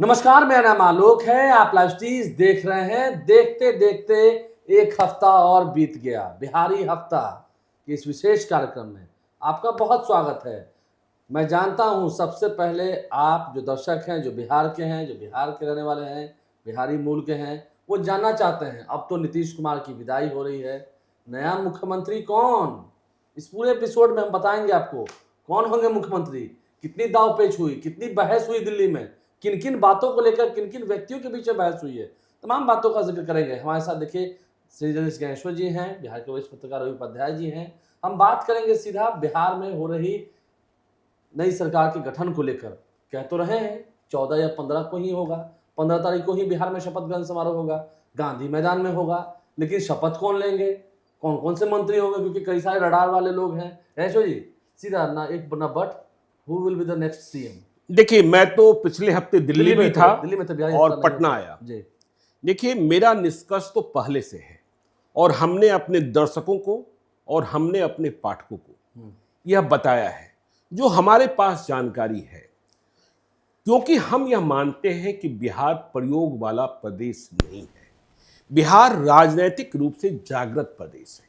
नमस्कार, मेरा नाम आलोक है। आप लाइव स्टीज देख रहे हैं। देखते देखते एक हफ्ता और बीत गया। बिहारी हफ्ता के इस विशेष कार्यक्रम में आपका बहुत स्वागत है। मैं जानता हूं सबसे पहले आप जो दर्शक हैं, जो बिहार के हैं, जो बिहार के रहने वाले हैं, बिहारी मूल के हैं, वो जानना चाहते हैं अब तो नीतीश कुमार की विदाई हो रही है, नया मुख्यमंत्री कौन? इस पूरे एपिसोड में हम बताएंगे आपको कौन होंगे मुख्यमंत्री, कितनी दांवपेच हुई, कितनी बहस हुई दिल्ली में, किन किन बातों को लेकर किन किन व्यक्तियों के बीच में बहस हुई है, तमाम बातों का जिक्र करेंगे। हमारे साथ देखिए श्री जगदीश ज्ञानेश्वर जी हैं, बिहार के वरिष्ठ पत्रकार रवि उपाध्याय जी हैं। हम बात करेंगे सीधा बिहार में हो रही नई सरकार के गठन को लेकर। कह तो रहे हैं 14 या 15 को ही होगा, 15 तारीख को ही बिहार में शपथ ग्रहण समारोह होगा, गांधी मैदान में होगा, लेकिन शपथ कौन लेंगे, कौन कौन से मंत्री होंगे, क्योंकि कई सारे रडार वाले लोग हैं। ज्ञानेश्वर जी सीधा ना एक ना but, who will be the next CM? देखिए, मैं तो पिछले हफ्ते दिल्ली में था और पटना आया। देखिए, मेरा निष्कर्ष तो पहले से है और हमने अपने दर्शकों को और हमने अपने पाठकों को यह बताया है जो हमारे पास जानकारी है, क्योंकि हम यह मानते हैं कि बिहार प्रयोग वाला प्रदेश नहीं है। बिहार राजनीतिक रूप से जागृत प्रदेश है,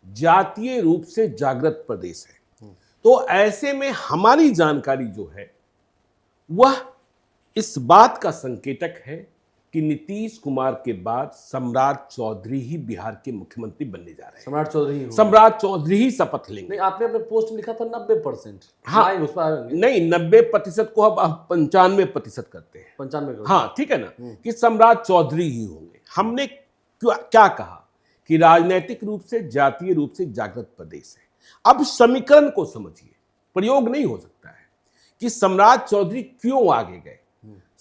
जातीय रूप से जागृत प्रदेश है। तो ऐसे में हमारी जानकारी जो है वह इस बात का संकेतक है कि नीतीश कुमार के बाद सम्राट चौधरी ही बिहार के मुख्यमंत्री बनने जा रहे हैं। सम्राट चौधरी ही शपथ लेंगे। नहीं, आपने अपने पोस्ट में लिखा था 90%। हाँ, उस पर नहीं, 90% को अब 95% करते हैं। 95? हाँ, ठीक है ना, कि सम्राट चौधरी ही होंगे। हमने क्या कहा कि राजनीतिक रूप से जातीय रूप से जागृत प्रदेश है। अब समीकरण को समझिए, प्रयोग नहीं हो सकता है कि सम्राट चौधरी क्यों आगे गए।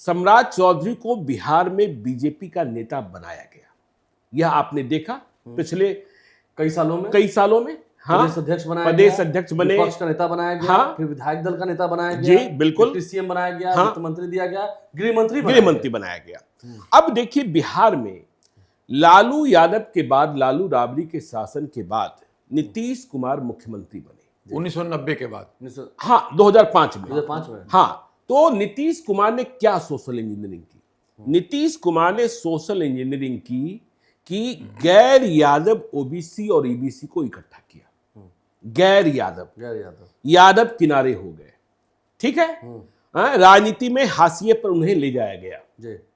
सम्राट चौधरी को बिहार में बीजेपी का नेता बनाया गया, यह आपने देखा पिछले कई सालों में। हाँ, प्रदेश अध्यक्ष बने, विपक्ष का नेता बनाया गया। हाँ, फिर विधायक दल का नेता बनाया गया। जी बिल्कुल, सीएम बनाया गया। हाँ, वित्त मंत्री दिया गया, गृह मंत्री बनाया गया। अब देखिए, बिहार में लालू यादव के बाद, लालू राबड़ी के शासन के बाद नीतीश कुमार मुख्यमंत्री बने 1990 के बाद। हाँ, 2005 में। हाँ, तो नीतीश कुमार ने क्या सोशल इंजीनियरिंग की? नीतीश कुमार ने सोशल इंजीनियरिंग की कि गैर यादव ओबीसी और ईबीसी को इकट्ठा किया। गैर यादव किनारे हो गए, ठीक है। राजनीति में हाशिए पर उन्हें ले जाया गया,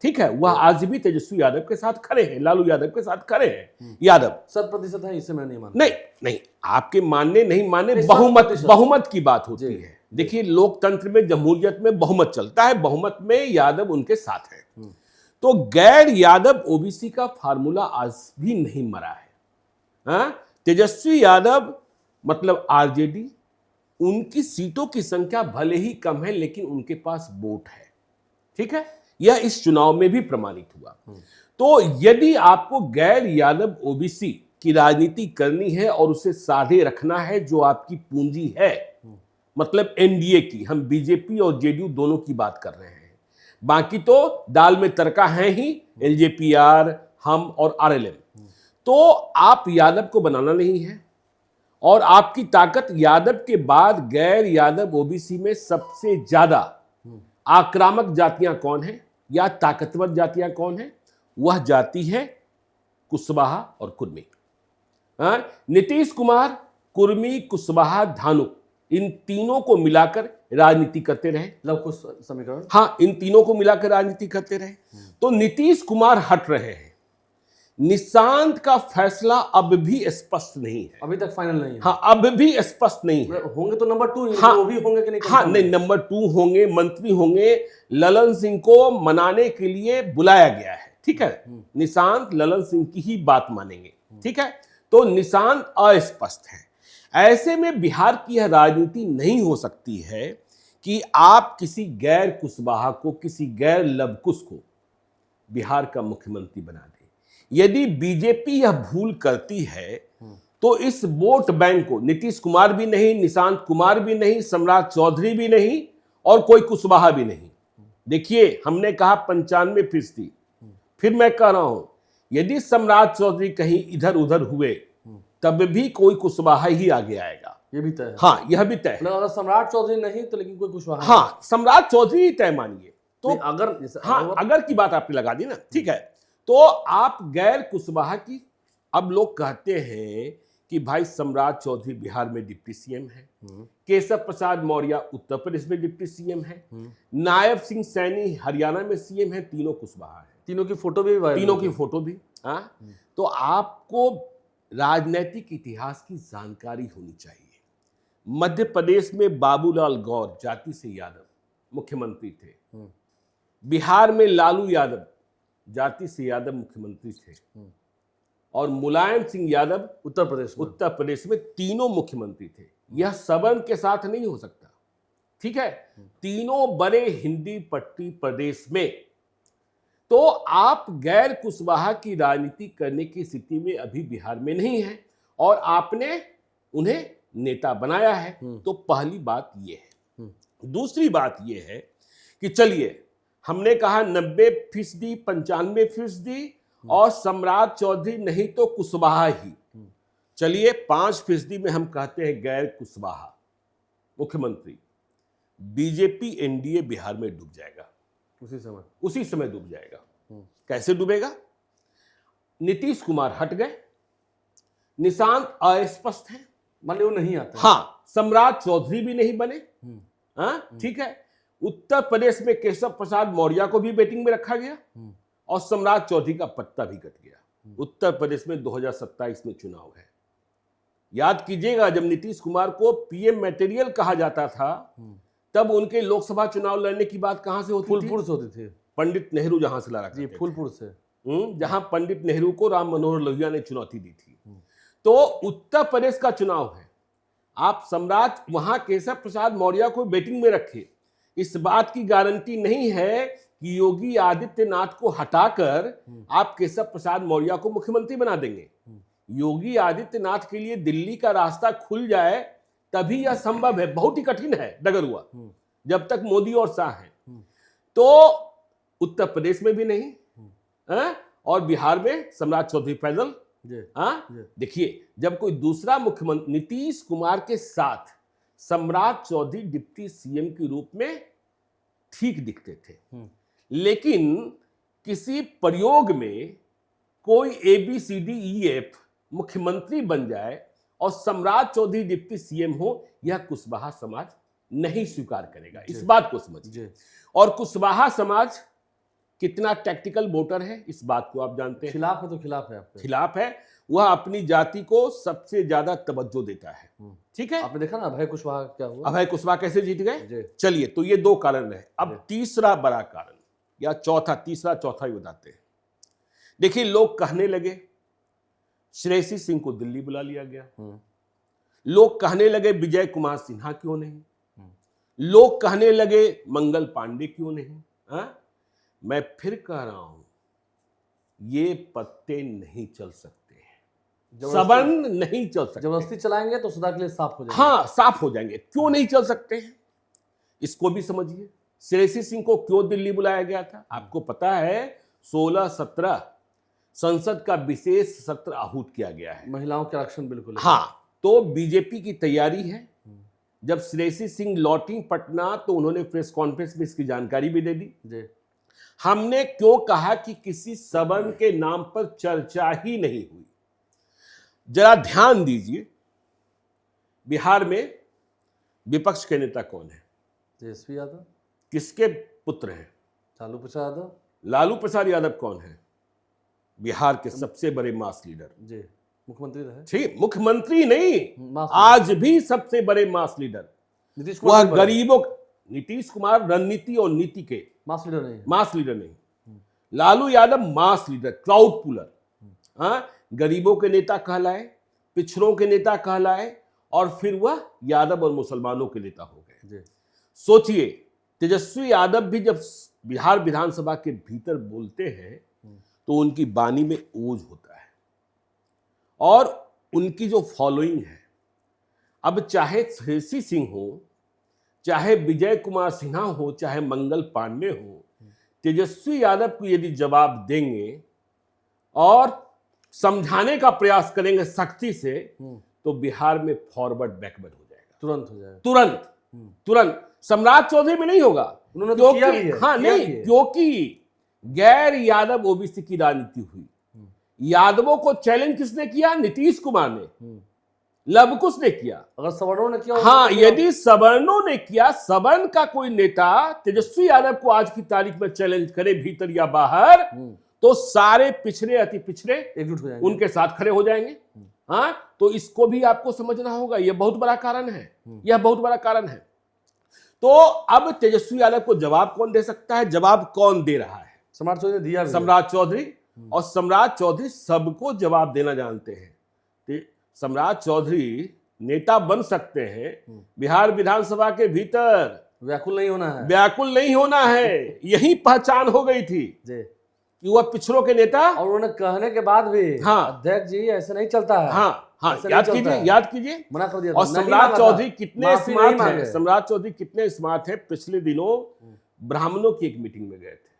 ठीक है। वह आज भी तेजस्वी यादव के साथ खड़े हैं, लालू यादव के साथ खड़े हैं। यादव 100% है, इसे मैं नहीं मानता। नहीं, आपके मानने नहीं मानने, बहुमत की बात होती है। देखिए, लोकतंत्र में, जमहूरियत में बहुमत चलता है, बहुमत में यादव उनके साथ है। तो गैर यादव ओबीसी का फार्मूला आज भी नहीं मरा है। तेजस्वी यादव मतलब आरजेडी, उनकी सीटों की संख्या भले ही कम है, लेकिन उनके पास वोट है, ठीक है। यह इस चुनाव में भी प्रमाणित हुआ। तो यदि आपको गैर यादव ओबीसी की राजनीति करनी है और उसे साधे रखना है, जो आपकी पूंजी है, मतलब एनडीए की, हम बीजेपी और जेडीयू दोनों की बात कर रहे हैं, बाकी तो दाल में तड़का है ही, एलजेपीआर, हम और आरएलएम। तो आप यादव को बनाना नहीं है, और आपकी ताकत यादव के बाद गैर यादव ओबीसी में सबसे ज्यादा आक्रामक जातियां कौन है या ताकतवर जातियां कौन है? वह जाति है कुशवाहा और कुर्मी। नीतीश कुमार कुर्मी, कुशवाहा, धानुक, इन तीनों को मिलाकर राजनीति करते रहे। लव कुश समीकरण। हाँ, इन तीनों को मिलाकर राजनीति करते रहे। तो नीतीश कुमार हट रहे हैं। निशांत का फैसला अब भी स्पष्ट नहीं है, अभी तक फाइनल नहीं है। हाँ, अब भी स्पष्ट नहीं है। होंगे तो नंबर 2। हाँ, वो भी होंगे कि नहीं? हाँ, नहीं, नंबर 2 होंगे, मंत्री होंगे। ललन सिंह को मनाने के लिए बुलाया गया है, ठीक है। निशांत ललन सिंह की ही बात मानेंगे, ठीक है। तो निशांत अस्पष्ट है। ऐसे में बिहार की यह राजनीति नहीं हो सकती है कि आप किसी गैर कुशवाहा को, किसी गैर लवकुश को बिहार का मुख्यमंत्री बना दें। यदि बीजेपी यह भूल करती है तो इस वोट बैंक को नीतीश कुमार भी नहीं, निशांत कुमार भी नहीं, सम्राट चौधरी भी नहीं, और कोई कुशवाहा भी नहीं। देखिए, हमने कहा 95%, फिर मैं कह रहा हूं, यदि सम्राट चौधरी कहीं इधर उधर हुए तब भी कोई कुशवाहा ही आगे आएगा, ये भी तय है। हाँ, यह भी तय है। अगर सम्राट चौधरी नहीं तो लेकिन कोई कुशवाहा। हाँ, सम्राट चौधरी ही तय मानिए। तो नहीं, अगर हाँ, अगर की बात आपने लगा दी ना, ठीक है। तो आप गैर कुशवाहा की, अब लोग कहते हैं कि भाई सम्राट चौधरी बिहार में डिप्टी सीएम है, केशव प्रसाद मौर्य उत्तर प्रदेश में डिप्टी सीएम है, नायब सिंह सैनी हरियाणा में सीएम है, तीनों कुशवाहा है, तीनों की फोटो भी वायरल तीनों होती की है। फोटो भी। हाँ, तो आपको राजनीतिक इतिहास की जानकारी होनी चाहिए। मध्य प्रदेश में बाबूलाल गौर जाति से यादव मुख्यमंत्री थे, बिहार में लालू यादव जाति से यादव मुख्यमंत्री थे, और मुलायम सिंह यादव उत्तर प्रदेश में तीनों मुख्यमंत्री थे। यह सवर्ण के साथ नहीं हो सकता, ठीक है, तीनों बड़े हिंदी पट्टी प्रदेश में। तो आप गैर कुशवाहा की राजनीति करने की स्थिति में अभी बिहार में नहीं है, और आपने उन्हें नेता बनाया है। तो पहली बात यह है। दूसरी बात यह है कि चलिए, हमने कहा 90%, 95%, और सम्राट चौधरी नहीं तो कुशवाहा ही। चलिए 5% में हम कहते हैं गैर कुशवाहा मुख्यमंत्री। बीजेपी एनडीए बिहार में डूब जाएगा, उसी समय डूब जाएगा। कैसे डूबेगा? नीतीश कुमार हट गए, निशांत अस्पष्ट है, माने वो नहीं आता। हाँ, सम्राट चौधरी भी नहीं बने। हाँ, ठीक है। उत्तर प्रदेश में केशव प्रसाद मौर्य को भी बैटिंग में रखा गया, और सम्राट चौधरी का पत्ता भी कट गया। उत्तर प्रदेश में 2027 में चुनाव है। याद कीजिएगा, जब नीतीश कुमार को पीएम मटेरियल कहा जाता था, तब उनके लोकसभा चुनाव लड़ने की बात कहां से होती थी? फूलपुर से होती थी। पंडित नेहरू जहां से लड़ा जी, फूलपुर से, जहां पंडित नेहरू को राम मनोहर लोहिया ने चुनौती दी थी। तो उत्तर प्रदेश का चुनाव है, आप सम्राट वहां केशव प्रसाद मौर्य को बैटिंग में रखे, इस बात की गारंटी नहीं है कि योगी आदित्यनाथ को हटाकर आप केशव प्रसाद मौर्य को मुख्यमंत्री बना देंगे। योगी आदित्यनाथ के लिए दिल्ली का रास्ता खुल जाए तभी यह संभव है। बहुत ही कठिन है डगर हुआ, जब तक मोदी और शाह हैं। तो उत्तर प्रदेश में भी नहीं, और बिहार में सम्राट चौधरी पैदल। देखिए, जब कोई दूसरा मुख्यमंत्री, नीतीश कुमार के साथ सम्राट चौधरी डिप्टी सीएम के रूप में ठीक दिखते थे, लेकिन किसी प्रयोग में कोई ABCDEF मुख्यमंत्री बन जाए और सम्राट चौधरी डिप्टी सीएम हो, यह कुशवाहा समाज नहीं स्वीकार करेगा। इस बात को समझिए। और कुशवाहा समाज कितना टैक्टिकल वोटर है, इस बात को आप जानते हैं। खिलाफ है तो खिलाफ है, आपके खिलाफ है। वह अपनी जाति को सबसे ज्यादा तवज्जो देता है, ठीक है। आपने देखा ना अभय कुशवाहा क्या हुआ? अभय कुशवाहा कैसे जीत गए? चलिए, तो ये 2 कारण रहे। अब तीसरा बड़ा कारण, या तीसरा चौथा ही बताते हैं। देखिए, लोग कहने लगे श्रेयसी सिंह को दिल्ली बुला लिया गया, लोग कहने लगे विजय कुमार सिन्हा क्यों नहीं, लोग कहने लगे मंगल पांडे क्यों नहीं। मैं फिर कह रहा हूं, ये पत्ते नहीं चल सकते हैं, सवर्ण नहीं चल सकते। जबरदस्ती चलाएंगे तो सदा के लिए साफ हो जाएंगे। हाँ, साफ हो जाएंगे। क्यों नहीं चल सकते हैं, इसको भी समझिए। श्रेयसी सिंह को क्यों दिल्ली बुलाया गया था? आपको पता है, 16-17 संसद का विशेष सत्र आहूत किया गया है, महिलाओं के आरक्षण बिल्कुल। हाँ, तो बीजेपी की तैयारी है। जब श्रेयसी सिंह लौटी पटना, तो उन्होंने प्रेस कॉन्फ्रेंस में इसकी जानकारी भी दे दी। हमने क्यों कहा कि किसी सवर्ण के नाम पर चर्चा ही नहीं हुई? जरा ध्यान दीजिए, बिहार में विपक्ष के नेता कौन है? तेजस्वी यादव। किसके पुत्र हैं? लालू प्रसाद यादव। लालू प्रसाद यादव कौन है? बिहार के सबसे बड़े मास लीडर। जी, मुख्यमंत्री रहे। ठीक, मुख्यमंत्री नहीं, आज भी सबसे बड़े मास लीडर नीतीश कुमार। वह गरीबों, नीतीश कुमार रणनीति और नीति के मास लीडर नहीं। लालू यादव मास लीडर, क्राउड पुलर। गरीबों के नेता कहलाए, पिछड़ों के नेता कहलाए, और फिर वह यादव और मुसलमानों के नेता हो गए। सोचिए, तेजस्वी यादव भी जब बिहार विधानसभा के भीतर बोलते हैं तो उनकी वाणी में ओज होता है, और उनकी जो फॉलोइंग है, अब चाहे श्रेयसी सिंह हो, चाहे विजय कुमार सिन्हा हो, चाहे मंगल पांडे हो, तेजस्वी यादव को यदि जवाब देंगे और समझाने का प्रयास करेंगे सख्ती से, तो बिहार में फॉरवर्ड बैकवर्ड हो जाएगा, तुरंत हो जाएगा, तुरंत। तुरंत। सम्राट चौधरी में नहीं होगा, उन्होंने तो किया भी है, हाँ किया नहीं, भी है। क्योंकि गैर यादव ओबीसी की राजनीति हुई। यादवों को चैलेंज किसने किया? नीतीश कुमार ने, लव कुश ने किया। अगर सवर्णों ने किया हाँ, यदि सवर्णों ने किया, सवर्ण का कोई नेता तेजस्वी यादव को आज की तारीख में चैलेंज करे भीतर या बाहर, तो सारे पिछड़े अति पिछड़े एकजुट हो जाएंगे, उनके साथ खड़े हो जाएंगे। हाँ, तो इसको भी आपको समझना होगा, यह बहुत बड़ा कारण है, यह बहुत बड़ा कारण है। तो अब तेजस्वी यादव को जवाब कौन दे सकता है? जवाब कौन दे रहा है? सम्राट चौधरी ने दिया भी है। सम्राट चौधरी। और सम्राट चौधरी सबको जवाब देना जानते हैं। सम्राट चौधरी नेता बन सकते हैं, बिहार विधानसभा के भीतर व्याकुल नहीं होना है, व्याकुल नहीं होना है। यही पहचान हो गई थी जी, कि वह पिछड़ों के नेता। और उन्होंने कहने के बाद भी, हाँ, अध्यक्ष जी ऐसे नहीं चलता है। हाँ हाँ, ऐसे याद नहीं कीजिए, चलता है। याद कीजिए। मना कर दिया था, और नहीं सम्राट मांगा चौधरी था, कितने माफी स्मार्ट नहीं है, मांगे। सम्राट चौधरी कितने स्मार्ट है। पिछले दिनों ब्राह्मणों की एक मीटिंग में गए थे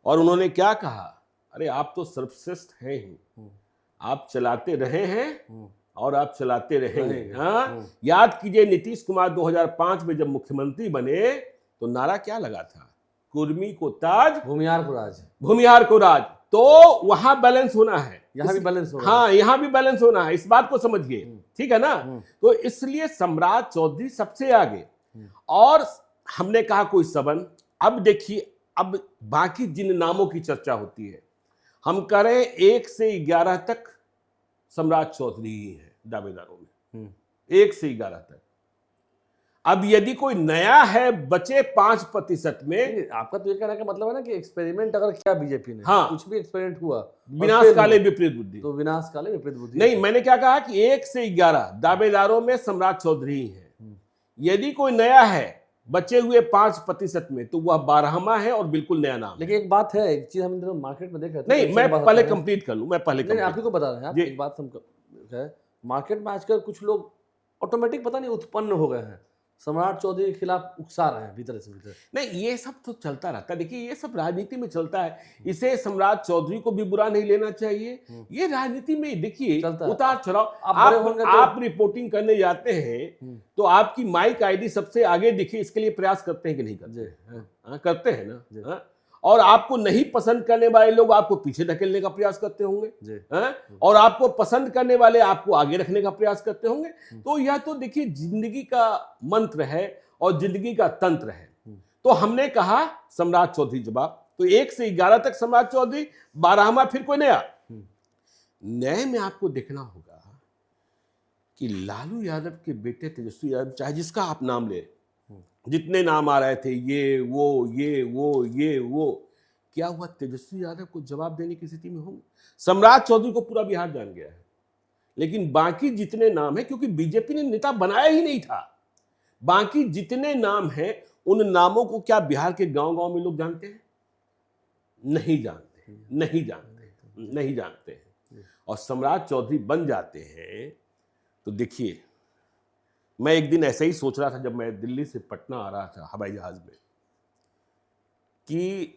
और उन्होंने क्या कहा? अरे आप तो सर्वश्रेष्ठ हैं ही, आप चलाते रहे हैं और आप चलाते रहेंगे। हाँ, याद कीजिए नीतीश कुमार 2005 में जब मुख्यमंत्री बने तो नारा क्या लगा था? कुर्मी को ताज, भूमिहार को राज, भूमिहार को राज। तो वहां बैलेंस होना है, यहाँ भी बैलेंस होगा। हाँ, यहां भी बैलेंस होना है, इस बात को समझिए, ठीक है ना? तो इसलिए सम्राट चौधरी सबसे आगे। और हमने कहा कोई सबन। अब देखिए, अब बाकी जिन नामों की चर्चा होती है, हम कह रहे हैं 1 से 11 तक सम्राट चौधरी ही है दावेदारों में, 1 से 11 तक। अब यदि कोई नया है बचे 5% में, आपका तो ये कहने का मतलब है ना कि एक्सपेरिमेंट अगर किया बीजेपी ने, हाँ, कुछ भी एक्सपेरिमेंट हुआ, विनाश काले विपरीत बुद्धि, तो विनाश काले विपरीत बुद्धि। नहीं, मैंने क्या कहा कि 1 से 11 दावेदारों में सम्राट चौधरी ही है। यदि कोई नया है बचे हुए 5% में, तो वह 12वां है और बिल्कुल नया नाम। लेकिन एक बात है, एक चीज हम इन दिनों मार्केट में देख रहे थे। नहीं, मैं पहले कंप्लीट कर लूं, मैं पहले नहीं, आप ही को बता रहे हैं। आप एक बात हम है, मार्केट में आजकल कुछ लोग ऑटोमेटिक पता नहीं उत्पन्न हो गए हैं, सम्राट चौधरी के खिलाफ उकसा रहे हैं भीतर से भीतर। नहीं, ये सब तो चलता रहता है। देखिए, ये सब राजनीति में चलता है। इसे सम्राट चौधरी को भी बुरा नहीं लेना चाहिए। ये राजनीति में देखिए उतार चढ़ाव। आप रिपोर्टिंग करने जाते हैं तो आपकी माइक आईडी सबसे आगे दिखे, इसके लिए प्रयास करते हैं कि नहीं करते? करते हैं ना। और आपको नहीं पसंद करने वाले लोग आपको पीछे धकेलने का प्रयास करते होंगे, और आपको पसंद करने वाले आपको आगे रखने का प्रयास करते होंगे। तो यह तो देखिए जिंदगी का मंत्र है और जिंदगी का तंत्र है। तो हमने कहा सम्राट चौधरी जवाब, तो 1 से 11 तक सम्राट चौधरी, 12वां फिर कोई नया। नए में आपको देखना होगा कि लालू यादव के बेटे तेजस्वी यादव, चाहे जिसका आप नाम ले, जितने नाम आ रहे थे, ये वो, क्या हुआ? तेजस्वी यादव को जवाब देने की स्थिति में होंगे? सम्राट चौधरी को पूरा बिहार जान गया है, लेकिन बाकी जितने नाम हैं, क्योंकि बीजेपी ने नेता बनाया ही नहीं था, बाकी जितने नाम हैं उन नामों को क्या बिहार के गांव-गांव में लोग जानते हैं? नहीं जानते हैं। और सम्राट चौधरी बन जाते हैं तो देखिए, मैं एक दिन ऐसे ही सोच रहा था जब मैं दिल्ली से पटना आ रहा था हवाई जहाज में, कि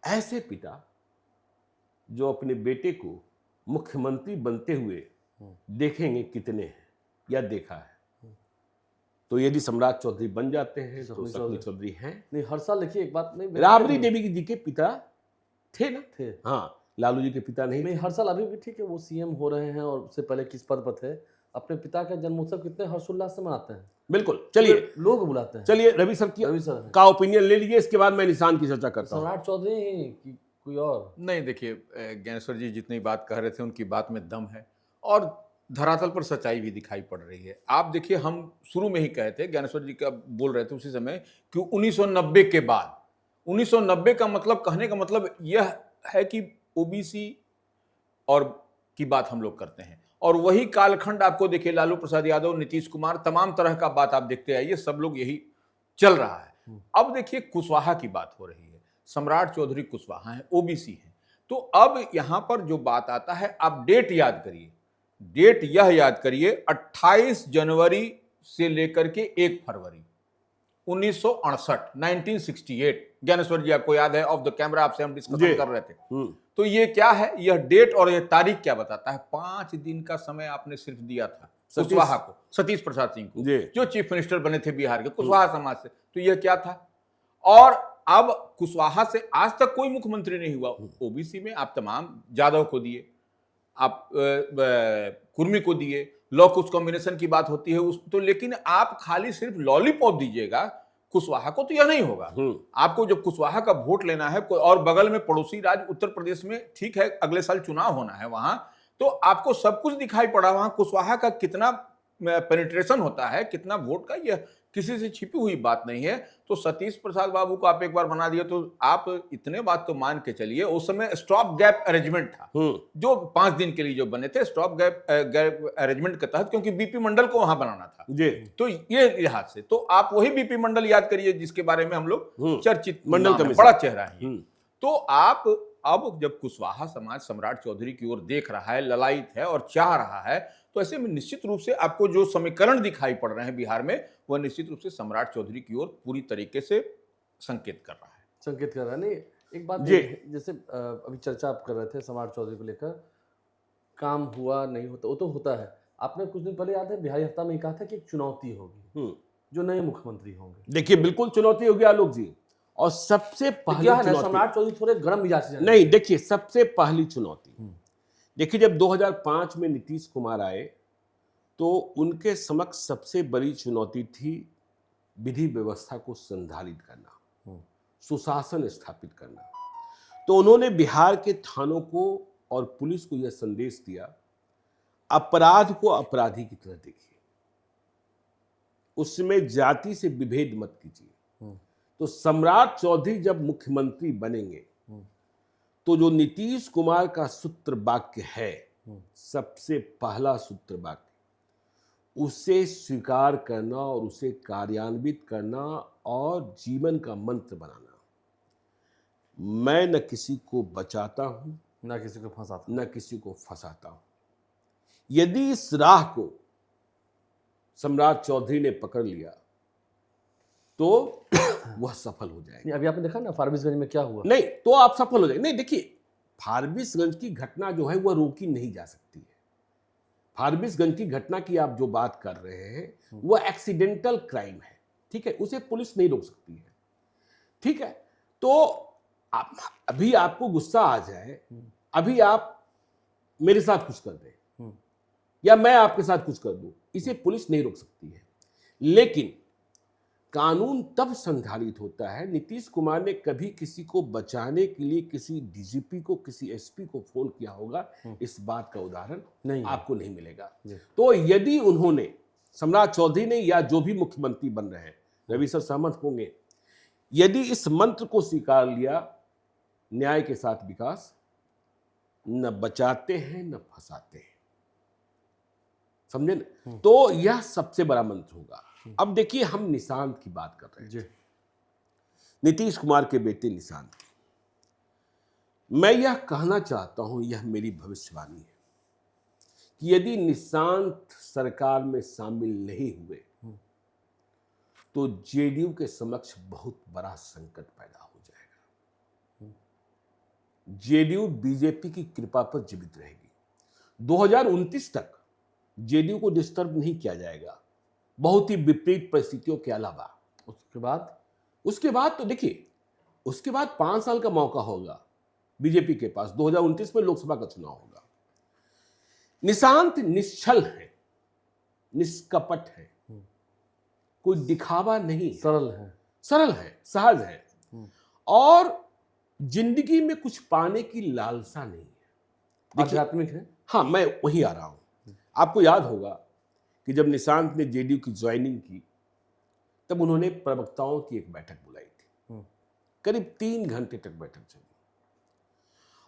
ऐसे पिता जो अपने बेटे को मुख्यमंत्री बनते हुए देखेंगे कितने हैं या देखा है। तो यदि सम्राट चौधरी बन जाते हैं तो शक्ति चौधरी हैं। नहीं, हर साल देखिए एक बात नहीं, राबड़ी देवी जी के पिता थे ना? थे, हाँ, लालू जी के पिता नहीं। हर साल अभी भी ठीक है, वो सीएम हो रहे हैं और उससे पहले किस पद पर थे, अपने पिता का जन्मोत्सव कितने हर्षोल्लास से मनाते हैं। बिल्कुल, चलिए लोग बुलाते हैं। चलिए रवि सर का ओपिनियन ले लीजिए, इसके बाद मैं निशान की चर्चा करता हूं। सम्राट चौधरी की कोई और नहीं। देखिए, ज्ञानेश्वर जी जितनी बात कह रहे थे उनकी बात में दम है और धरातल पर सच्चाई भी दिखाई पड़ रही है। आप देखिए, हम शुरू में ही कहे थे, ज्ञानेश्वर जी का बोल रहे थे उसी समय, कि 1990 के बाद, 1990 का मतलब, कहने का मतलब यह है कि ओबीसी और की बात हम लोग करते हैं, और वही कालखंड आपको देखिए, लालू प्रसाद यादव, नीतीश कुमार, तमाम तरह का बात आप देखते आइए, सब लोग यही चल रहा है। अब देखिए, कुशवाहा की बात हो रही है, सम्राट चौधरी कुशवाहा है, ओबीसी है। तो अब यहां पर जो बात आता है, आप डेट याद करिए, डेट यह याद करिए, 28 जनवरी से लेकर के 1 फरवरी 1968, 1968। ज्ञानेश्वर जी आपको याद है, ऑफ द कैमरा आपसे हम डिस्कशन कर रहे थे। तो ये क्या है, यह डेट और यह तारीख क्या बताता है? 5 दिन का समय आपने सिर्फ दिया था कुशवाहा को, सतीश प्रसाद सिंह को, जी। जो चीफ मिनिस्टर बने थे बिहार के, कुशवाहा समाज से। तो यह क्या था? और अब कुशवाहा से आज तक कोई मुख्यमंत्री नहीं हुआ। ओबीसी में आप तमाम यादव को दिए, आप कुर्मी को दिए, लॉ कुछ कॉम्बिनेशन की बात होती है उस तो, लेकिन आप खाली सिर्फ लॉलीपॉप दीजिएगा कुशवाहा को तो यह नहीं होगा। आपको जब कुशवाहा का वोट लेना है, और बगल में पड़ोसी राज्य उत्तर प्रदेश में, ठीक है अगले साल चुनाव होना है वहां, तो आपको सब कुछ दिखाई पड़ा वहां कुशवाहा का कितना पेनिट्रेशन होता है, कितना वोट का, यह किसी से छिपी हुई बात नहीं है। तो सतीश प्रसाद बाबू को आप एक बार बना दिए तो आप इतने बात तो मान के चलिए, उस समय स्टॉप गैप अरेंजमेंट था जो 5 दिन के लिए जो बने थे, स्टॉप गैप अरेंजमेंट के तहत, क्योंकि बीपी मंडल को वहां बनाना था जी। तो ये लिहाज से तो आप वही बीपी मंडल याद करिए जिसके बारे में हम लोग चर्चित मंडल नाम है, कमीशन। बड़ा चेहरा है। तो आप अब जब कुशवाहा समाज सम्राट चौधरी की ओर देख रहा है, ललायित है और चाह रहा है, तो ऐसे में निश्चित रूप से आपको जो समीकरण दिखाई पड़ रहे हैं बिहार में, वह निश्चित रूप से सम्राट चौधरी की ओर पूरी तरीके से संकेत कर रहा है। संकेत कर रहा है। नहीं, एक बात जैसे अभी चर्चा आप कर रहे थे सम्राट चौधरी को लेकर, काम हुआ नहीं होता, वो तो होता है। आपने कुछ दिन पहले, याद है, बिहारी हफ्ता में कहा था कि एक चुनौती होगी, जो नए मुख्यमंत्री होंगे। देखिए बिल्कुल चुनौती होगी आलोक जी, और सबसे पहली चुनौती, सम्राट चौधरी थोड़े गर्म मिजाज से नहीं, देखिए सबसे पहली चुनौती, देखिए जब 2005 में नीतीश कुमार आए तो उनके समक्ष सबसे बड़ी चुनौती थी विधि व्यवस्था को संचालित करना, सुशासन स्थापित करना। तो उन्होंने बिहार के थानों को और पुलिस को यह संदेश दिया, अपराध को अपराधी की तरह देखिए, उसमें जाति से विभेद मत कीजिए। तो सम्राट चौधरी जब मुख्यमंत्री बनेंगे तो जो नीतीश कुमार का सूत्र वाक्य है, सबसे पहला सूत्र वाक्य, उसे स्वीकार करना और उसे कार्यान्वित करना और जीवन का मंत्र बनाना। मैं न किसी को बचाता हूं, ना किसी को फंसाता, न किसी को फंसाता हूं। यदि इस राह को सम्राट चौधरी ने पकड़ लिया तो वह सफल हो जाएगा। अभी आपने देखा ना फारबिसगंज में क्या हुआ। नहीं तो आप सफल हो जाएंगे। नहीं, देखिए फारबिसगंज की घटना जो है वह रोकी नहीं जा सकती है। फारबिसगंज की घटना की आप जो बात कर रहे हैं वह एक्सीडेंटल क्राइम है, ठीक है, उसे पुलिस नहीं रोक सकती है, ठीक है। तो अभी आपको गुस्सा आ जाए, अभी आप मेरे साथ कुछ कर दें या मैं आपके साथ कुछ कर दूं, इसे पुलिस नहीं रोक सकती है। लेकिन कानून तब संचालित होता है, नीतीश कुमार ने कभी किसी को बचाने के लिए किसी डीजीपी को, किसी एसपी को फोन किया होगा, इस बात का उदाहरण नहीं आपको नहीं मिलेगा। तो यदि उन्होंने, सम्राट चौधरी ने या जो भी मुख्यमंत्री बन रहे हैं, रवि सर सहमत होंगे, यदि इस मंत्र को स्वीकार लिया, न्याय के साथ विकास, न बचाते हैं न फंसाते हैं, समझे ना? तो यह सबसे बड़ा मंत्र होगा। अब देखिए हम निशांत की बात कर रहे हैं, नीतीश कुमार के बेटे निशांत की। मैं यह कहना चाहता हूं, यह मेरी भविष्यवाणी है कि यदि निशांत सरकार में शामिल नहीं हुए तो जेडीयू के समक्ष बहुत बड़ा संकट पैदा हो जाएगा। जेडीयू बीजेपी की कृपा पर जीवित रहेगी। 2029 तक जेडीयू को डिस्टर्ब नहीं किया जाएगा, बहुत ही विपरीत परिस्थितियों के अलावा। उसके बाद तो देखिए, उसके बाद 5 साल का मौका होगा बीजेपी के पास। 2029 में लोकसभा का चुनाव होगा। निशांत निश्चल है, निष्कपट है, कोई दिखावा नहीं, सरल है, सहज है, और जिंदगी में कुछ पाने की लालसा नहीं है, आध्यात्मिक है। हाँ, मैं वहीं आ रहा हूं। आपको याद होगा कि जब निशांत ने जेडीयू की ज्वाइनिंग की तब उन्होंने प्रवक्ताओं की एक बैठक बुलाई थी, करीब 3 घंटे तक बैठक चली।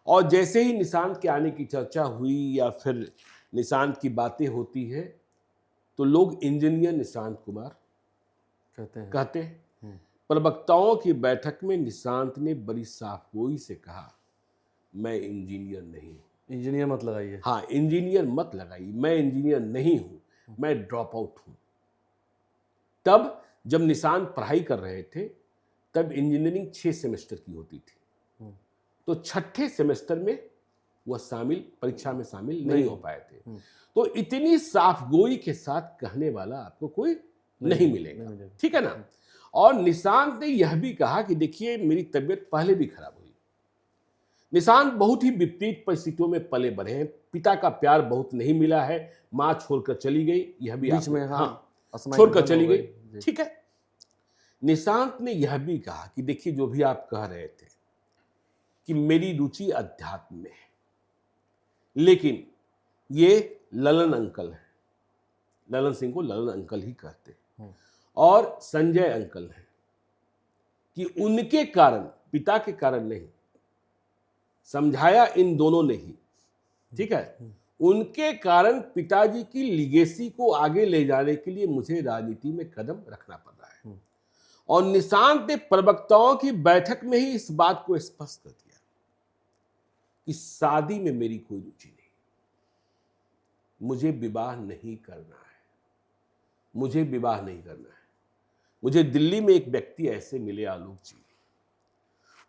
और जैसे ही निशांत के आने की चर्चा हुई या फिर निशांत की बातें होती है तो लोग इंजीनियर निशांत कुमार कहते हैं। प्रवक्ताओं की बैठक में निशांत ने बड़ी साफगोई से कहा, मैं इंजीनियर नहीं हूं। इंजीनियर मत लगाइए। हाँ, इंजीनियर मत लगाइए, मैं इंजीनियर नहीं हूं, मैं ड्रॉप आउट हूं। तब जब निशांत पढ़ाई कर रहे थे तब इंजीनियरिंग 6 सेमेस्टर की होती थी, तो 6ठे सेमेस्टर में वह परीक्षा में शामिल नहीं हो पाए थे। तो इतनी साफगोई के साथ कहने वाला आपको कोई नहीं मिलेगा, ठीक है ना। और निशांत ने यह भी कहा कि देखिए मेरी तबीयत पहले भी खराब हुई। निशांत बहुत ही विपरीत परिस्थितियों में पले बढ़े हैं, पिता का प्यार बहुत नहीं मिला है, माँ छोड़कर चली गई, यह भी बीच में छोड़कर चली गई, ठीक है। निशांत ने यह भी कहा कि देखिए जो भी आप कह रहे थे कि मेरी रुचि अध्यात्म में है, लेकिन ये ललन अंकल है, ललन सिंह को ललन अंकल ही कहते हैं, और संजय अंकल हैं, कि उनके कारण, पिता के कारण नहीं, समझाया इन दोनों ने ही, ठीक है, उनके कारण पिताजी की लिगेसी को आगे ले जाने के लिए मुझे राजनीति में कदम रखना पड़ रहा है। और निशांत ने प्रवक्ताओं की बैठक में ही इस बात को स्पष्ट कर दिया कि शादी में मेरी कोई रुचि नहीं, मुझे विवाह नहीं करना है, मुझे विवाह नहीं करना है। मुझे दिल्ली में एक व्यक्ति ऐसे मिले, आलोक जी,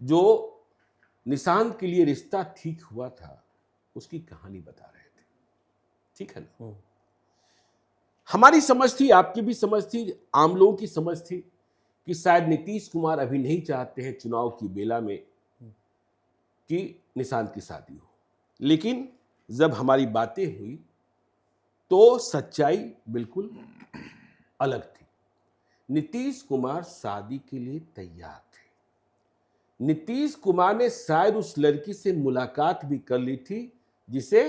जो निशांत के लिए रिश्ता ठीक हुआ था, उसकी कहानी बता रहे थे, ठीक है ना। हमारी समझ थी, आपकी भी समझ थी, आम लोगों की समझ थी कि शायद नीतीश कुमार अभी नहीं चाहते हैं चुनाव की बेला में कि निशांत की शादी हो। लेकिन जब हमारी बातें हुई तो सच्चाई बिल्कुल अलग थी। नीतीश कुमार शादी के लिए तैयार थे। नीतीश कुमार ने शायद उस लड़की से मुलाकात भी कर ली थी जिसे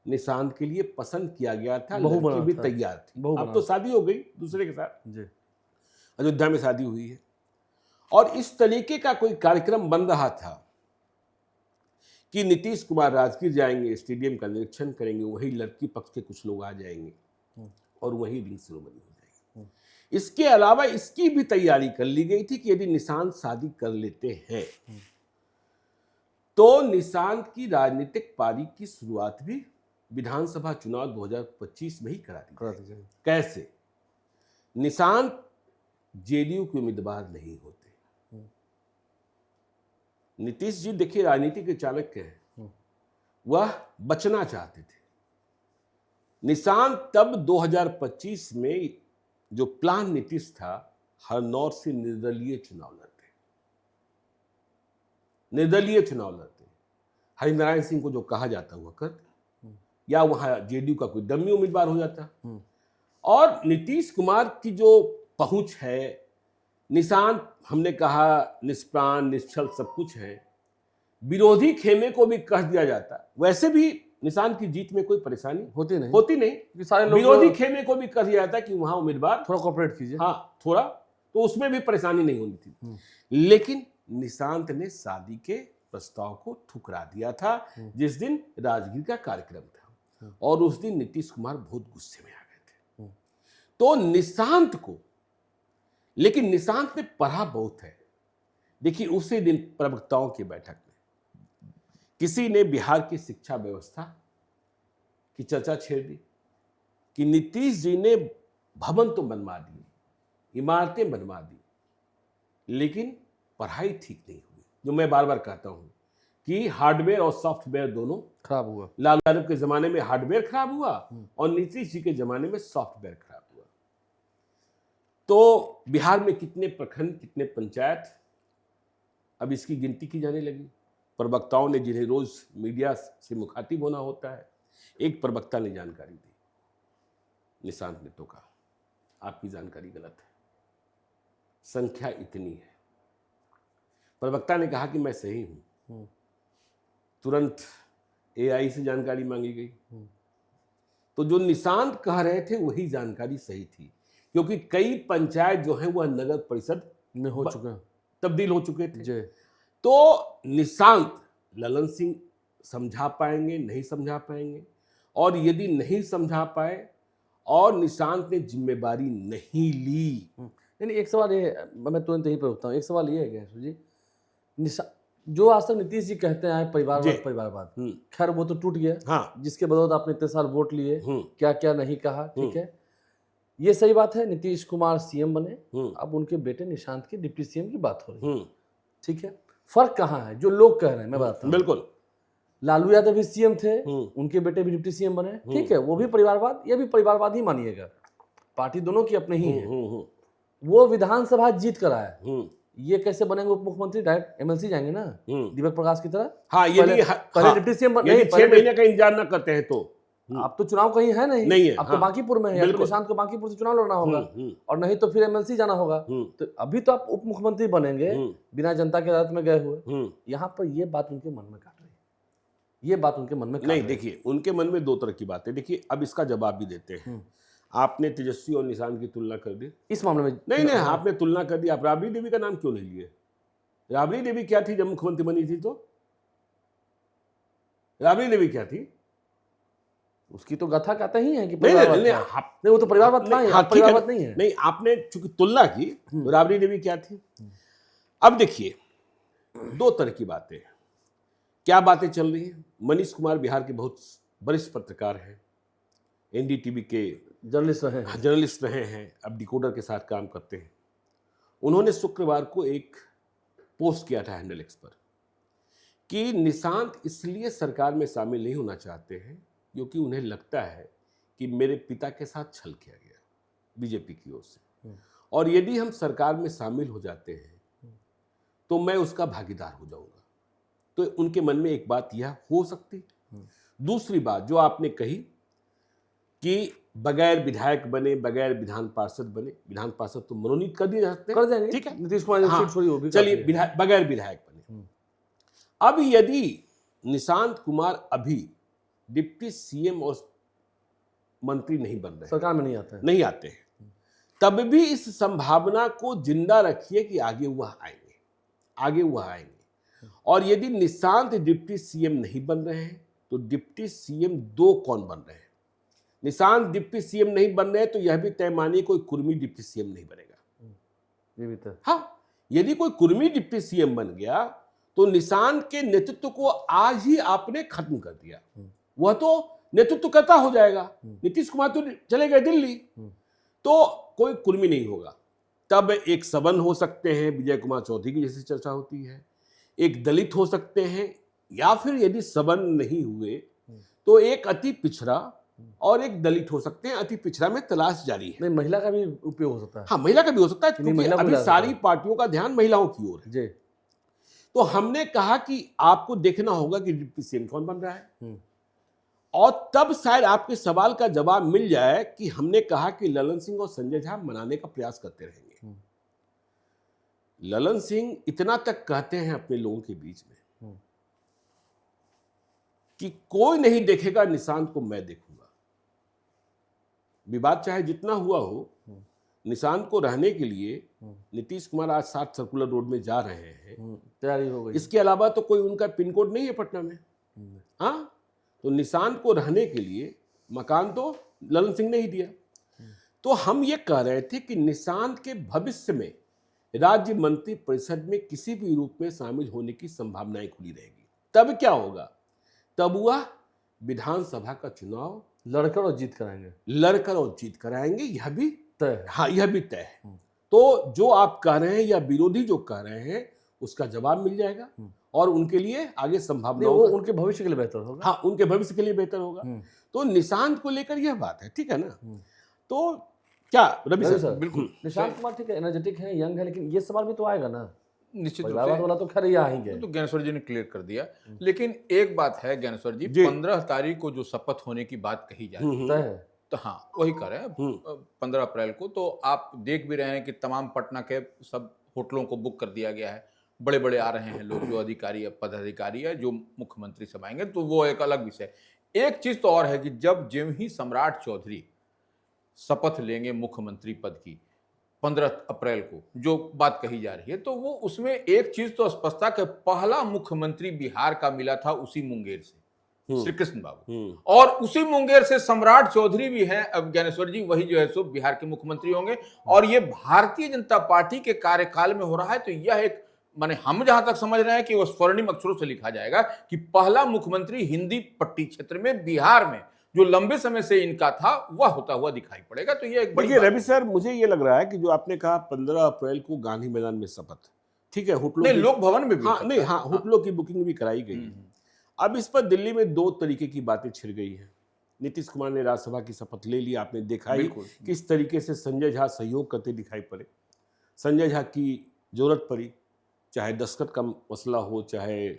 निशांत के लिए पसंद किया गया था, लड़की भी तैयार थी। अब तो शादी हो गई दूसरे के साथ जी। अयोध्या में शादी हुई है, और इस तरीके का कोई कार्यक्रम बन रहा था कि नीतीश कुमार राजगीर जाएंगे, स्टेडियम का निरीक्षण करेंगे, वही लड़की पक्ष के कुछ लोग आ जाएंगे और वही रिंग सेरेमनी हो जाएगी। इसके अलावा इसकी भी तैयारी कर ली गई थी कि यदि निशांत शादी कर लेते हैं तो निशांत की राजनीतिक पारी की शुरुआत भी विधानसभा चुनाव 2025 में ही करा दी जाएगी। कैसे? निशांत जेडीयू के उम्मीदवार नहीं होते। नीतीश जी देखिए राजनीति के चाणक्य हैं, वह बचना चाहते थे। निशांत तब 2025 में जो प्लान नीतीश था, हरनौर से निर्दलीय चुनाव लड़ते, निर्दलीय चुनाव लड़ते, हरिनारायण सिंह को जो कहा जाता हुआ करते, या वहां जेडीयू का कोई डमी उम्मीदवार हो जाता। और नीतीश कुमार की जो पहुंच है, निशांत हमने कहा निष्प्राण निश्चल सब कुछ है, विरोधी खेमे को भी कह दिया जाता। वैसे भी निशांत की जीत में कोई परेशानी होती नहीं, सारे लोग विरोधी खेमे को भी कह दिया जाता कि वहां उम्मीदवार थोड़ा कोऑपरेट कीजिए, हाँ थोड़ा, तो उसमें भी परेशानी नहीं होनी थी। लेकिन निशांत ने शादी के प्रस्ताव को ठुकरा दिया था जिस दिन राजगीर का कार्यक्रम था, और उस दिन नीतीश कुमार बहुत गुस्से में आ गए थे। तो निशांत को, लेकिन निशांत ने पढ़ा बहुत है। देखिए उसी दिन प्रवक्ताओं की बैठक में किसी ने बिहार की शिक्षा व्यवस्था की चर्चा छेड़ दी कि नीतीश जी ने भवन तो बनवा दिए, इमारतें बनवा दी, लेकिन पढ़ाई ठीक नहीं हुई। जो मैं बार बार कहता हूं कि हार्डवेयर और सॉफ्टवेयर दोनों खराब हुआ। लालू यादव के जमाने में हार्डवेयर खराब हुआ और नीतीश जी के जमाने में सॉफ्टवेयर खराब हुआ। तो बिहार में कितने प्रखंड, कितने पंचायत, अब इसकी गिनती की जाने लगी। प्रवक्ताओं ने, जिन्हें रोज मीडिया से मुखातिब होना होता है, एक प्रवक्ता ने जानकारी दी, निशांत ने तो कहा आपकी जानकारी गलत है, संख्या इतनी है। प्रवक्ता ने कहा कि मैं सही हूं। तुरंत एआई से जानकारी मांगी गई, तो जो निशांत कह रहे थे वही जानकारी सही थी, क्योंकि कई पंचायत जो है वह नगर परिषद में हो चुके हैं, तब्दील हो चुके थे। तो निशांत, ललन सिंह समझा पाएंगे, नहीं समझा पाएंगे, और यदि नहीं समझा पाए और निशांत ने जिम्मेदारी नहीं ली। यानी एक सवाल ये, मैं तुरंत यहीं पर रुकता हूँ, एक सवाल ये है गैसू जी, जो आज तक नीतीश जी कहते हैं परिवारवाद, खैर वो तो टूट गया, हाँ, जिसके बदौलत आपने इतने साल वोट लिए, क्या क्या नहीं कहा, ठीक है, ये सही बात है। नीतीश कुमार सीएम बने, अब उनके बेटे निशांत की डिप्टी सीएम की बात हो रही है, ठीक है। फर्क कहाँ है जो लोग कह रहे हैं, मैं बताता हूँ। बिल्कुल, लालू यादव भी सीएम थे, उनके बेटे भी डिप्टी सीएम बने, ठीक है, वो भी परिवारवाद, ये भी परिवारवाद ही मानिएगा, पार्टी दोनों की अपने ही है। वो विधानसभा जीत कर आए, ये कैसे बनेंगे उप मुख्यमंत्री? डायरेक्ट एमएलसी जाएंगे ना, दीपक प्रकाश की तरह। हाँ, पहले डिप्टी सीएम नहीं, 6 महीने का इंतजार न करते हैं तो अब तो चुनाव कहीं है नहीं है, अब तो बांकीपुर में है, तो निशांत को बांकीपुर से चुनाव लड़ना होगा, और नहीं तो फिर एमएलसी जाना होगा। तो अभी तो आप उप मुख्यमंत्री बनेंगे बिना जनता के अदालत में गए हुए। यहाँ पर ये बात उनके मन में काट रही है, ये बात उनके मन में नहीं। देखिए, उनके मन में दो तरह की बात है। देखिए, अब इसका जवाब भी देते हैं। आपने तेजस्वी और निशांत की तुलना कर दी इस मामले में। नहीं, आपने तुलना कर दी। आप राबड़ी देवी का नाम क्यों नहीं लिए? राबड़ी देवी क्या थी जब मुख्यमंत्री बनी थी? तो राबड़ी देवी क्या थी? उसकी तो गाथा कहते ही है कि नहीं, वो तो परिवारवाद था, हाँ, परिवारवाद नहीं है। नहीं, आपने चूंकि तुलना की, तो राबड़ी देवी क्या थी? अब देखिए, दो तरह की बातें, क्या बातें चल रही है। मनीष कुमार बिहार के बहुत वरिष्ठ पत्रकार हैं, एनडीटीवी के जर्नलिस्ट रहे हैं, अब डिकोडर के साथ काम करते हैं। उन्होंने शुक्रवार को एक पोस्ट किया था हैंडल एक्स पर कि निशांत इसलिए सरकार में शामिल नहीं होना चाहते हैं क्योंकि उन्हें लगता है कि मेरे पिता के साथ छल किया गया बीजेपी की ओर से, और यदि हम सरकार में शामिल हो जाते हैं तो मैं उसका भागीदार हो जाऊंगा। तो उनके मन में एक बात यह हो सकती। दूसरी बात जो आपने कही कि बगैर विधायक बने, बगैर विधान पार्षद बने, विधान पार्षद तो मनोनीत कर दिए जाते हैं, कर देंगे, ठीक है, नीतीश कुमार सीट छोड़ी होगी, चलिए बगैर विधायक बने। अब यदि निशांत कुमार अभी डिप्टी सीएम और मंत्री नहीं बन रहे, सरकार में नहीं आते हैं, तब भी इस संभावना को जिंदा रखिए कि आगे वह आएंगे। और यदि निशांत डिप्टी सीएम नहीं बन रहे हैं तो डिप्टी सीएम 2 कौन बन रहे हैं? निशांत डिप्टी सीएम नहीं बन रहे तो यह भी तय मानिए कोई कुर्मी डिप्टी सीएम नहीं बनेगा। ये भी तो हाँ, यदि कोई कुर्मी डिप्टी सीएम बन गया तो निशांत के नेतृत्व को आज ही आपने खत्म कर दिया, वह तो नेतृत्व करता हो जाएगा। नीतीश कुमार तो चले गए दिल्ली, तो कोई कुर्मी नहीं होगा। तब एक सवन हो सकते हैं, विजय कुमार चौधरी की जैसी चर्चा होती है, एक दलित हो सकते हैं, या फिर यदि सवन नहीं हुए तो एक अति पिछड़ा और एक दलित हो सकते हैं। अति पिछड़ा में तलाश जारी है। नहीं, महिला का भी उपयोग हो सकता है। हाँ, महिला का भी हो सकता है, क्योंकि अभी सारी पार्टियों का ध्यान महिलाओं की ओर है जी। तो हमने कहा कि आपको देखना होगा कि डिप्टी सीएम कौन बन रहा है, और तब शायद आपके सवाल का जवाब मिल जाए कि हमने कहा कि ललन सिंह और संजय झा मनाने का प्रयास करते रहेंगे। ललन सिंह इतना तक कहते हैं अपने लोगों के बीच में कि कोई नहीं देखेगा निशांत को, मैं देखूंगा। विवाद चाहे जितना हुआ हो, निशांत को रहने के लिए नीतीश कुमार आज 7 सर्कुलर रोड में जा रहे हैं, तैयारी हो गई। इसके अलावा तो कोई उनका पिन कोड नहीं है पटना में। हाँ, तो निशांत को रहने के लिए मकान तो ललन सिंह ने ही दिया। तो हम ये कह रहे थे कि निशांत के भविष्य में राज्य मंत्री परिषद में किसी भी रूप में शामिल होने की संभावनाएं खुली रहेगी। तब क्या होगा? तब वह विधानसभा का चुनाव लड़कर और जीत कराएंगे, यह भी तय। हाँ, यह भी तय है। तो जो आप कह रहे हैं या विरोधी जो कह रहे हैं उसका जवाब मिल जाएगा, और उनके लिए आगे संभावना वो उनके भविष्य के लिए बेहतर होगा। हाँ, उनके भविष्य के लिए बेहतर होगा। तो निशांत को लेकर यह बात है, ठीक है ना? तो क्या रवि सर? बिल्कुल, निशांत कुमार ठीक है, एनर्जेटिक है, यंग है, लेकिन ये सवाल भी तो आएगा ना, निश्चित रूप परिवारवाद वाला तो खैर ये आएंगे। तो ज्ञानेश्वर जी ने क्लियर कर दिया। लेकिन एक बात है ज्ञानेश्वर जी, 15 तारीख को जो शपथ होने की बात कही जा रही है, तो हाँ वही कर रहे हैं 15 अप्रैल को। तो आप देख भी रहे हैं कि तमाम पटना के सब होटलों को बुक कर दिया गया है, बड़े बड़े आ रहे हैं लोग, जो अधिकारी है, पदाधिकारी है, जो मुख्यमंत्री सब आएंगे, तो वो एक अलग विषय। एक चीज तो और है कि जब ज्यों ही सम्राट चौधरी शपथ लेंगे मुख्यमंत्री पद की 15 अप्रैल को, जो बात कही जा रही है, तो वो उसमें एक चीज तो स्पष्ट था कि पहला मुख्यमंत्री बिहार का मिला था उसी मुंगेर से, श्री कृष्ण बाबू, और उसी मुंगेर से सम्राट चौधरी भी हैं। अब ज्ञानेश्वर जी वही जो है सो बिहार के मुख्यमंत्री होंगे, और ये भारतीय जनता पार्टी के कार्यकाल में हो रहा है। तो यह एक, माने हम जहां तक समझ रहे हैं कि वो स्वर्णिम अक्षरों से लिखा जाएगा कि पहला मुख्यमंत्री हिंदी पट्टी क्षेत्र में, बिहार में, जो लंबे समय से इनका था, वह होता हुआ दिखाई पड़ेगा। तो ये एक बड़ी बात है। रवि सर, मुझे ये लग रहा है कि जो आपने कहा 15 अप्रैल को गांधी मैदान में शपथ, ठीक है, होटलों नहीं, लोक भवन में भी, हाँ, नहीं, हाँ, होटलों की बुकिंग भी कराई गई है। अब इस पर दिल्ली में दो तरीके की बातें छिड़ गई हैं। नीतीश कुमार ने राज्यसभा की शपथ ले ली, आपने देखा ही किस तरीके से संजय झा सहयोग करते दिखाई पड़े। संजय झा की जरूरत पड़ी, चाहे दस्तखत का मसला हो, चाहे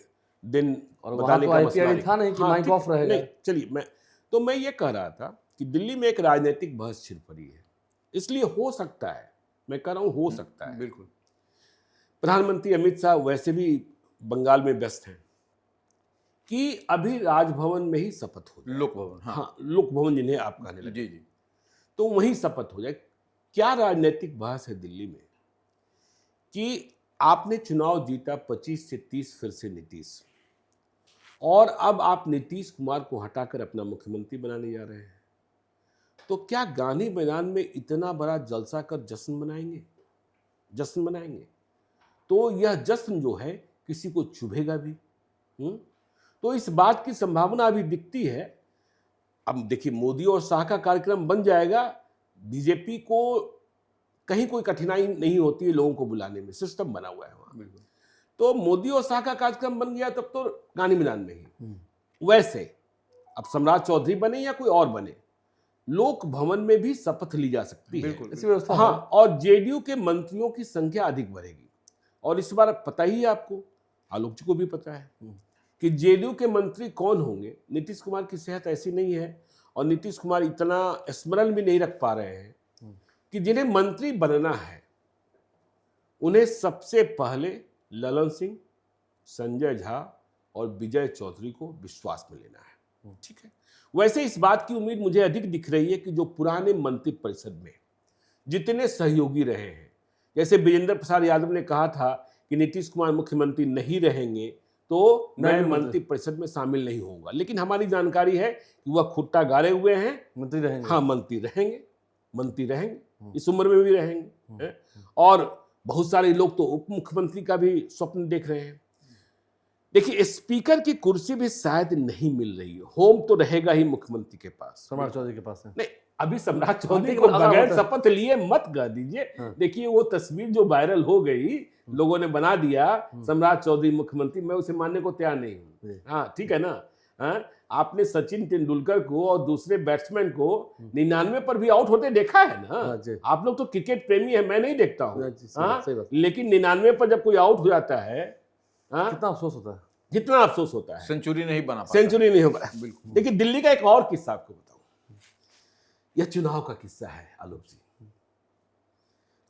दिन बताने का मसला था नहीं कि माइक ऑफ रहेगा। चलिए, मैं ये कह रहा था कि दिल्ली में एक राजनीतिक बहस छिड़ पड़ी है, इसलिए हो सकता है, मैं कह रहा हूं हो सकता है, बिल्कुल प्रधानमंत्री अमित शाह वैसे भी बंगाल में व्यस्त हैं, कि अभी राजभवन में ही शपथ हो जाए, लोक भवन, हाँ लोक भवन जिन्हें आप कहने लगे, जी, तो वहीं शपथ हो जाए। क्या राजनीतिक बहस है दिल्ली में कि आपने चुनाव जीता 25 से 30, फिर से नीतीश, और अब आप नीतीश कुमार को हटाकर अपना मुख्यमंत्री बनाने जा रहे हैं, तो क्या गांधी मैदान में इतना बड़ा जलसा कर जश्न मनाएंगे? तो यह जश्न जो है किसी को चुभेगा भी। तो इस बात की संभावना अभी दिखती है। अब देखिए, मोदी और शाह का कार्यक्रम बन जाएगा, बीजेपी को कहीं कोई कठिनाई नहीं होती है लोगों को बुलाने में, सिस्टम बना हुआ है वहां। तो मोदी और शाह का कार्यक्रम बन गया तब तो गांधी मैदान में ही। वैसे अब सम्राट चौधरी बने या कोई और बने, लोक भवन में भी शपथ ली जा सकती है। इसी व्यवस्था हाँ, और जेडीयू के मंत्रियों की संख्या अधिक बढ़ेगी। और इस बार पता ही है आपको, आलोक जी को भी पता है कि जेडीयू के मंत्री कौन होंगे। नीतीश कुमार की सेहत ऐसी नहीं है और नीतीश कुमार इतना स्मरण भी नहीं रख पा रहे हैं कि जिन्हें मंत्री बनना है उन्हें सबसे पहले ललन सिंह, संजय झा और विजय चौधरी को विश्वास में लेना है। ठीक है, वैसे इस बात की उम्मीद मुझे अधिक दिख रही है कि जो पुराने मंत्रिपरिषद में जितने सहयोगी रहे हैं, जैसे विजेंद्र प्रसाद यादव ने कहा था कि नीतीश कुमार मुख्यमंत्री नहीं रहेंगे तो मैं मंत्रिपरिषद में शामिल नहीं होऊंगा, लेकिन हमारी जानकारी है कि वह खुट्टा गाड़े हुए हैं, मंत्री रहेंगे। हाँ, मंत्री रहेंगे, इस उम्र में भी रहेंगे। और बहुत सारे लोग तो उप मुख्यमंत्री का भी स्वप्न देख रहे हैं। देखिए, स्पीकर की कुर्सी भी शायद नहीं मिल रही है, होम तो रहेगा ही मुख्यमंत्री के पास, सम्राट चौधरी के पास है। नहीं, अभी सम्राट चौधरी को बगैर शपथ लिए मत कर दीजिए। देखिए, वो तस्वीर जो वायरल हो गई, लोगों ने बना दिया सम्राट चौधरी मुख्यमंत्री, मैं उसे मानने को तैयार नहीं हूँ। हाँ, ठीक है ना। हाँ, आपने सचिन तेंदुलकर को और दूसरे बैट्समैन को 99 पर भी आउट होते देखा है ना। आप लोग तो क्रिकेट प्रेमी है, मैं नहीं देखता हूँ। लेकिन 99 पर जब कोई आउट हो जाता है, कितना अफसोस होता है, कितना अफसोस होता है। सेंचुरी नहीं बना पाता। सेंचुरी नहीं हो पाया। बिल्कुल। देखिए, दिल्ली का एक और किस्सा आपको बताऊं, यह चुनाव का किस्सा है आलोक जी।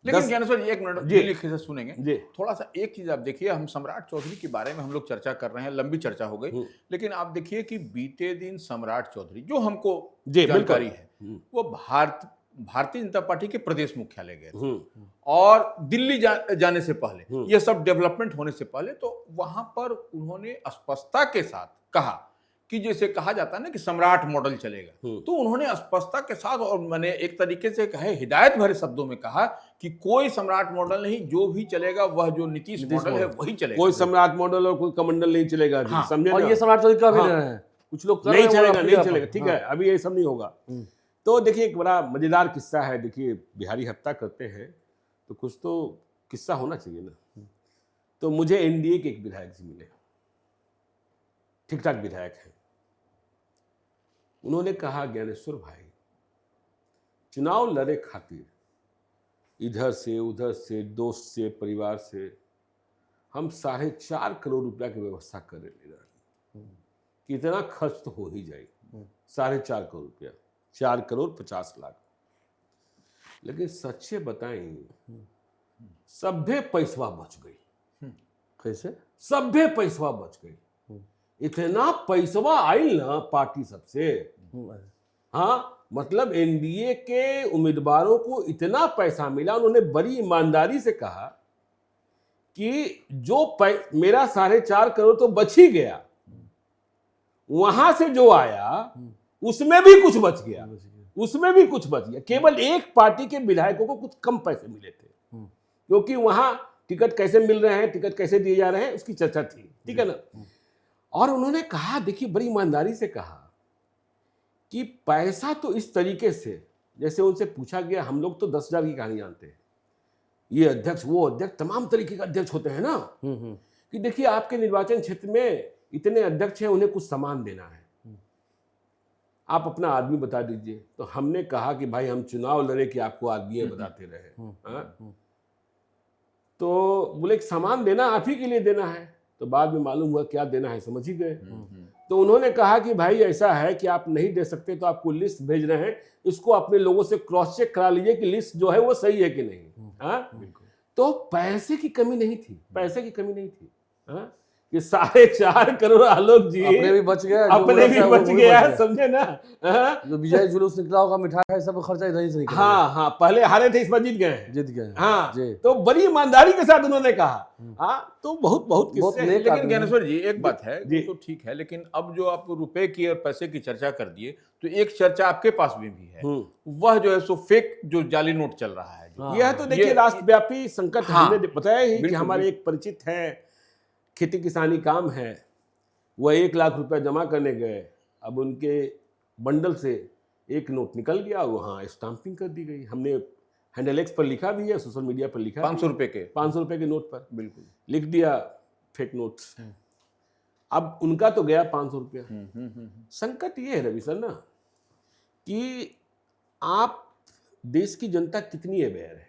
लेकिन ज्ञानेश्वर जी, एक मिनट दिल्ली किस्सा सुनेंगे थोड़ा सा। एक चीज आप देखिए, हम सम्राट चौधरी के बारे में हम लोग चर्चा कर रहे हैं, लंबी चर्चा हो गई, लेकिन आप देखिए कि बीते दिन सम्राट चौधरी, जो हमको जानकारी है, वो भारतीय जनता पार्टी के प्रदेश मुख्यालय गए थे, और दिल्ली जाने से पहले, यह सब डेवलपमेंट होने से पहले, तो वहां पर उन्होंने स्पष्टता के साथ कहा कि जैसे कहा जाता है ना कि सम्राट मॉडल चलेगा, तो उन्होंने स्पष्टता के साथ और मैंने एक तरीके से कहे हिदायत भरे शब्दों में कहा कि कोई सम्राट मॉडल नहीं, जो भी चलेगा वह जो नीतीश मॉडल है वही चलेगा। कोई सम्राट मॉडल और कोई कमंडल नहीं चलेगा। हाँ, समझे और ये सम्राट चौधरी का भी रहे हैं, कुछ लोग नहीं चलेगा, ठीक है, अभी ये सब नहीं होगा। तो देखिए, एक बड़ा मजेदार किस्सा है। देखिए, बिहारी हत्या करते हैं तो कुछ तो किस्सा होना चाहिए ना। तो मुझे एनडीए के एक विधायक जी मिले, ठीक ठाक विधायक हैं। उन्होंने कहा, ज्ञानेश्वर भाई, चुनाव लड़े खातिर इधर से उधर से, दोस्त से, परिवार से हम 4.5 करोड़ रुपया की व्यवस्था कर ले रहे हैं। कितना खर्च तो हो ही जाएगी, 4.5 करोड़ रुपया, 4 करोड़ 50 लाख। लेकिन सच्चे बताएं, सभ्य पैसवा बच गई। कैसे? सभ्य पैसवा बच गई। इतना पैसवा आयल ना पार्टी सबसे। हाँ, मतलब एनडीए के उम्मीदवारों को इतना पैसा मिला। उन्होंने बड़ी ईमानदारी से कहा कि जो मेरा 4.5 करोड़ तो बच ही गया, वहां से जो आया उसमें भी कुछ बच गया, उसमें भी कुछ बच गया। केवल एक पार्टी के विधायकों को कुछ कम पैसे मिले थे, क्योंकि वहां टिकट कैसे मिल रहे हैं, टिकट कैसे दिए जा रहे हैं, उसकी चर्चा थी। ठीक है ना। और उन्होंने कहा, देखिए, बड़ी ईमानदारी से कहा कि पैसा तो इस तरीके से, जैसे उनसे पूछा गया, हम लोग तो 10,000 की कहानी जानते हैं, ये अध्यक्ष वो अध्यक्ष, तमाम तरीके के अध्यक्ष होते हैं ना, कि देखिए आपके निर्वाचन क्षेत्र में इतने अध्यक्ष हैं, उन्हें कुछ सामान देना है, आप अपना आदमी बता दीजिए। तो हमने कहा कि भाई हम चुनाव लड़े कि आपको आदमी बताते रहे। हाँ? तो बोले एक सामान देना आप ही के लिए देना है। तो बाद में मालूम हुआ क्या देना है, समझ ही गए। तो उन्होंने कहा कि भाई ऐसा है कि आप नहीं दे सकते तो आपको लिस्ट भेज रहे हैं, इसको अपने लोगों से क्रॉस चेक करा लीजिए कि लिस्ट जो है वो सही है कि नहीं। हाँ? तो पैसे की कमी नहीं थी, पैसे की कमी नहीं थी। हाँ? कि 4.5 करोड़ आलोक जी अपने भी बच गया, अपने भी बच गया, समझे ना। हाँ? जो विजय जुलूस निकला होगा, मिठाई सब खर्चा इधर ही से निकला। हाँ हाँ, पहले हारे थे, इस बार जीत गए, जीत गए। हाँ जी। तो बड़ी ईमानदारी के साथ उन्होंने कहा। हाँ, तो बहुत किस्से हैं। लेकिन ज्ञानेश्वर जी एक बात है, जी। वो तो ठीक है, लेकिन अब जो आप रुपए की और पैसे की चर्चा कर दिए, तो एक चर्चा आपके पास भी है, वह जो है सो फेक जो जाली नोट चल रहा है। यह तो देखिए राष्ट्रव्यापी संकट है। हाँ, हमने बताया ही कि बिल्कुल, हमारे एक परिचित है, खेती किसानी काम है, वह 1 लाख रुपया जमा करने गए। अब उनके बंडल से एक नोट निकल गया, वहाँ स्टाम्पिंग कर दी गई। हमने हैंडल एक्स पर लिखा भी है, सोशल मीडिया पर लिखा 500 रुपए के 500 रुपए के नोट पर बिल्कुल लिख दिया फेक नोट्स। अब उनका तो गया 500 रुपया। संकट ये है रवि सर ना कि आप देश की जनता कितनी अवेयर है,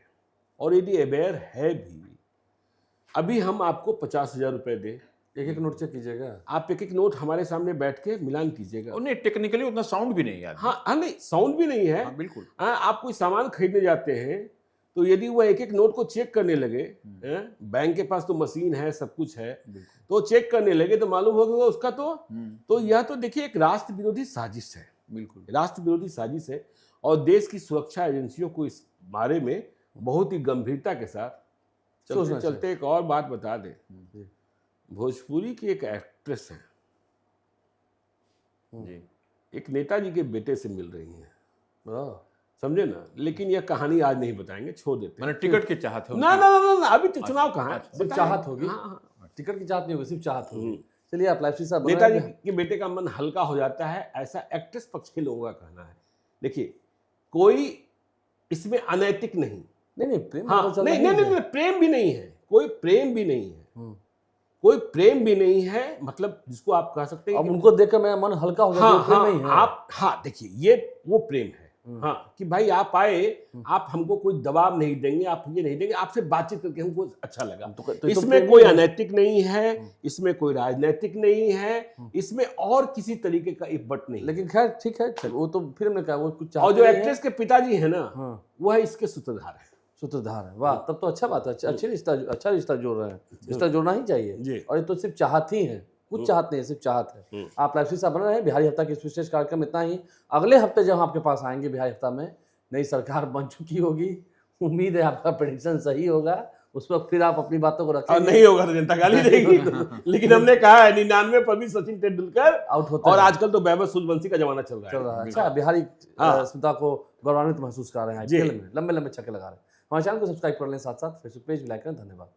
और यदि अवेयर है भी, अभी हम आपको 50,000 रुपए दें, एक नोट चेक कीजिएगा, आप एक नोट हमारे सामने बैठ के मिलान कीजिएगा। उन्हें टेक्निकली उतना साउंड भी नहीं यार। हाँ नहीं, साउंड भी नहीं है। हाँ, बिल्कुल। आप कोई सामान खरीदने जाते हैं तो यदि वह एक नोट को चेक करने लगे, बैंक के पास तो मशीन है, सब कुछ है, तो चेक करने लगे तो मालूम होगा उसका तो यह तो देखिए एक राष्ट्र विरोधी साजिश है, बिल्कुल राष्ट्र विरोधी साजिश है। और देश की सुरक्षा एजेंसियों को इस बारे में बहुत ही गंभीरता के साथ चलते चलते एक और बात बता दें, भोजपुरी की एक एक्ट्रेस है, एक नेताजी के बेटे से मिल रही हैं, समझे ना। लेकिन यह कहानी आज नहीं बताएंगे, छोड़ देते मैंने टिकट की चाहत है ना ना ना ना, अभी तो चुनाव कहाँ है, सिर्फ चाहत होगी। टिकट की चाहत नहीं होगी, सिर्फ चाहत होगी। चलिए आप लाइव साहब, नेताजी के बेटे का मन हल्का हो जाता है, ऐसा एक्ट्रेस पक्ष के लोगों का कहना है। देखिए कोई इसमें अनैतिक नहीं, नहीं प्रेम, हाँ नहीं, प्रेम भी नहीं है, कोई प्रेम भी नहीं है, कोई प्रेम भी नहीं है, मतलब जिसको आप कह सकते हैं। अब उनको देखकर मेरा मन हल्का हो गया। प्रेम नहीं है आप, हाँ देखिए ये वो प्रेम है, हाँ कि भाई आप आए, आप हमको कोई दबाव नहीं देंगे, आप ये नहीं देंगे, आपसे बातचीत करके हमको अच्छा लगा। तो इसमें कोई अनैतिक नहीं है, इसमें कोई राजनीतिक नहीं है, इसमें और किसी तरीके का इब्बट नहीं। लेकिन खैर ठीक है, वो तो फिल्म ने कहा, वो कुछ। और जो एक्ट्रेस के पिताजी है ना, वह इसके सूत्रधार है। सूत्रधार है, वाह, तब तो अच्छा बात है, अच्छा रिश्ता जोड़ रहे हैं, रिश्ता जोड़ना ही चाहिए। और ये तो सिर्फ चाहत ही है, कुछ चाहत नहीं है, सिर्फ चाहत है। आप लाइव साहब बना रहे हैं बिहारी हफ्ता के इस विशेष कार्यक्रम इतना ही। अगले हफ्ते जब आपके पास आएंगे बिहारी हफ्ता में, नई सरकार बन चुकी होगी, उम्मीद है आपका प्रेडिक्शन सही होगा, उस वक्त फिर आप अपनी बातों को रखेंगे। नहीं होगा तो जनता गाली देगी। लेकिन हमने कहा है 99 पर भी सचिन तेंदुलकर आउट होता और है। आजकल तो वैभव सूर्यवंशी का जमाना चल रहा है। अच्छा, बिहारी अस्मिता को गौरवान्वित महसूस कर रहे हैं आईपीएल में, लंबे लंबे छक्के लगा रहे हैं। हमारे चैनल को सब्सक्राइब कर लें, साथ साथ फेसबुक पेज भी लाइक करें। धन्यवाद।